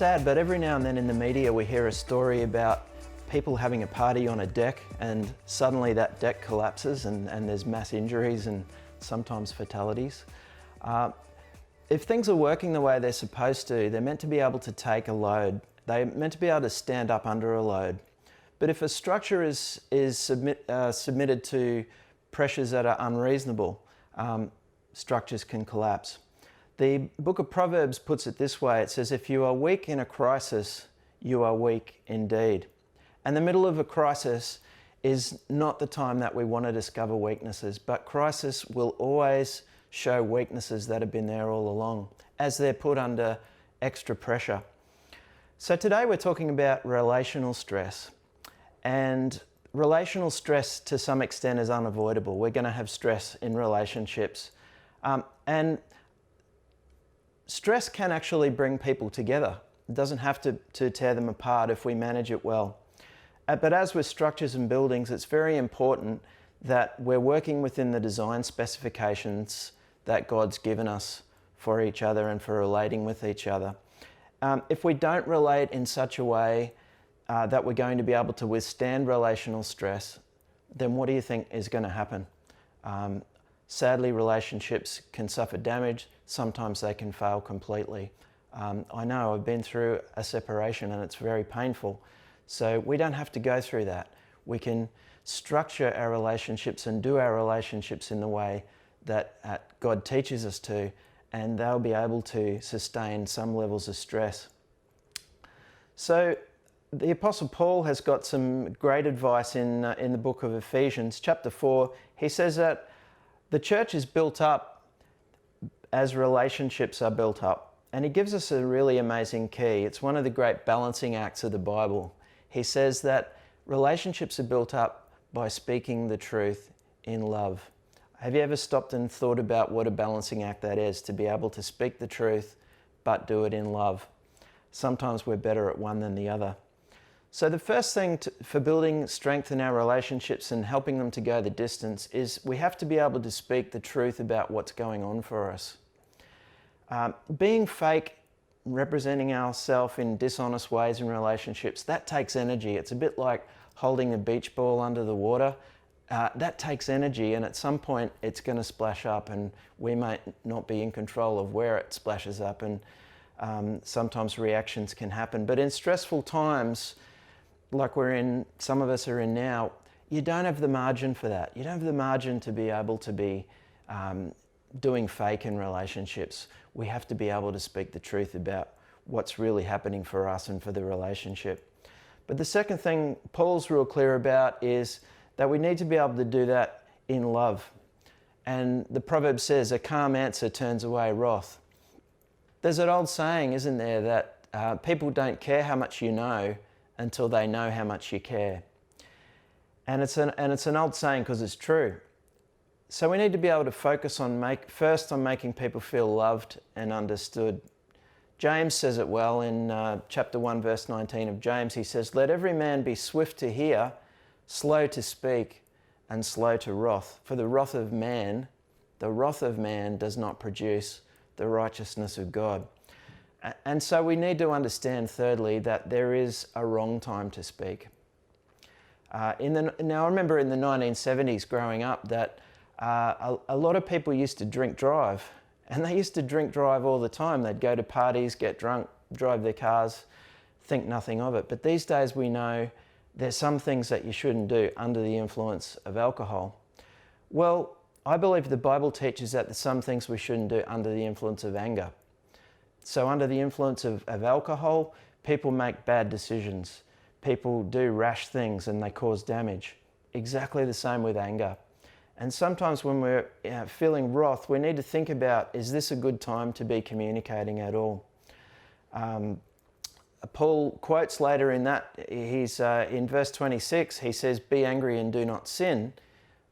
sad, but every now and then in the media we hear a story about people having a party on a deck and suddenly that deck collapses and there's mass injuries and sometimes fatalities. If things are working the way they're supposed to, they're meant to be able to take a load. They're meant to be able to stand up under a load. But if a structure is submitted to pressures that are unreasonable, structures can collapse. The book of Proverbs puts it this way. It says, if you are weak in a crisis, you are weak indeed. And the middle of a crisis is not the time that we want to discover weaknesses, but crisis will always show weaknesses that have been there all along as they're put under extra pressure. So today we're talking about relational stress. And relational stress to some extent is unavoidable. We're going to have stress in relationships. And stress can actually bring people together. It doesn't have to tear them apart if we manage it well. But as with structures and buildings, it's very important that we're working within the design specifications that God's given us for each other and for relating with each other. If we don't relate in such a way that we're going to be able to withstand relational stress, then what do you think is going to happen? Sadly, relationships can suffer damage. Sometimes they can fail completely. I know I've been through a separation and it's very painful. So we don't have to go through that. We can structure our relationships and do our relationships in the way that God teaches us to, and they'll be able to sustain some levels of stress. So the Apostle Paul has got some great advice in the book of Ephesians, chapter 4. He says that the church is built up as relationships are built up. And he gives us a really amazing key. It's one of the great balancing acts of the Bible. He says that relationships are built up by speaking the truth in love. Have you ever stopped and thought about what a balancing act that is, to be able to speak the truth but do it in love? Sometimes we're better at one than the other. So the first thing for building strength in our relationships and helping them to go the distance is we have to be able to speak the truth about what's going on for us. Being fake, representing ourselves in dishonest ways in relationships, that takes energy. It's a bit like holding a beach ball under the water. That takes energy, and at some point it's going to splash up, and we might not be in control of where it splashes up, and sometimes reactions can happen. But in stressful times, like some of us are in now, you don't have the margin for that. You don't have the margin to be able to be doing fake in relationships. We have to be able to speak the truth about what's really happening for us and for the relationship. But the second thing Paul's real clear about is that we need to be able to do that in love. And the proverb says, a calm answer turns away wrath. There's an old saying, isn't there, that people don't care how much you know until they know how much you care. And it's an old saying because it's true. So we need to be able to focus on first on making people feel loved and understood. James says it well in chapter 1, verse 19 of James. He says, let every man be swift to hear, slow to speak, and slow to wrath. For the wrath of man does not produce the righteousness of God. And so we need to understand, thirdly, that there is a wrong time to speak. Now I remember in the 1970s growing up that a lot of people used to drink drive, and they used to drink drive all the time. They'd go to parties, get drunk, drive their cars, think nothing of it. But these days we know there's some things that you shouldn't do under the influence of alcohol. Well, I believe the Bible teaches that there's some things we shouldn't do under the influence of anger. So under the influence of alcohol, people make bad decisions. People do rash things and they cause damage. Exactly the same with anger. And sometimes when we're feeling wrath, we need to think about, is this a good time to be communicating at all? Paul quotes later in that, he's in verse 26, he says, be angry and do not sin.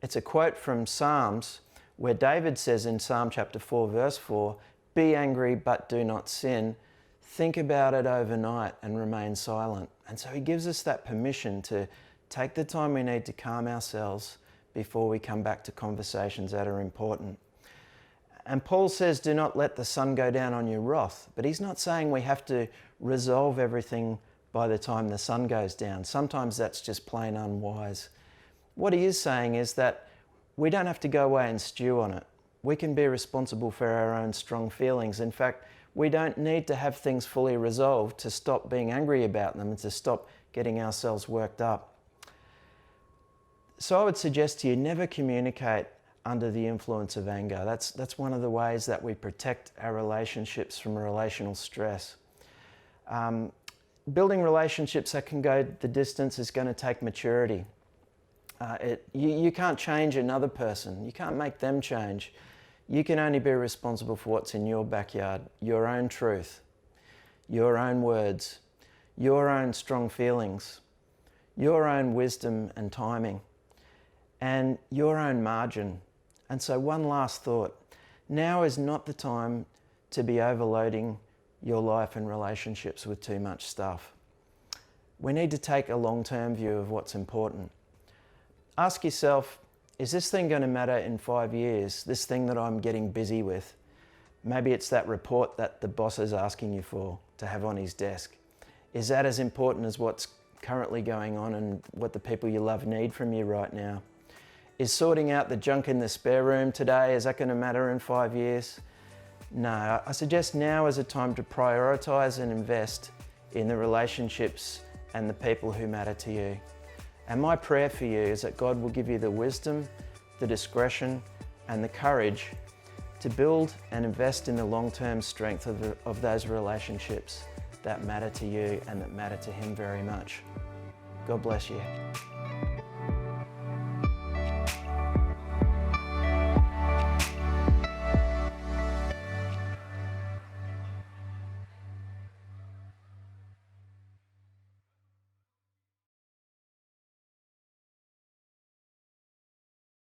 It's a quote from Psalms where David says in Psalm chapter 4, verse 4, be angry but do not sin. Think about it overnight and remain silent. And so he gives us that permission to take the time we need to calm ourselves before we come back to conversations that are important. And Paul says, do not let the sun go down on your wrath. But he's not saying we have to resolve everything by the time the sun goes down. Sometimes that's just plain unwise. What he is saying is that we don't have to go away and stew on it. We can be responsible for our own strong feelings. In fact, we don't need to have things fully resolved to stop being angry about them and to stop getting ourselves worked up. So I would suggest to you, never communicate under the influence of anger. That's one of the ways that we protect our relationships from relational stress. Building relationships that can go the distance is going to take maturity. You can't change another person. You can't make them change. You can only be responsible for what's in your backyard, your own truth, your own words, your own strong feelings, your own wisdom and timing, and your own margin. And so one last thought. Now is not the time to be overloading your life and relationships with too much stuff. We need to take a long-term view of what's important. Ask yourself, is this thing going to matter in 5 years? This thing that I'm getting busy with? Maybe it's that report that the boss is asking you for to have on his desk. Is that as important as what's currently going on and what the people you love need from you right now? Is sorting out the junk in the spare room today, is that going to matter in 5 years? No, I suggest now is a time to prioritise and invest in the relationships and the people who matter to you. And my prayer for you is that God will give you the wisdom, the discretion and the courage to build and invest in the long-term strength of those relationships that matter to you and that matter to Him very much. God bless you.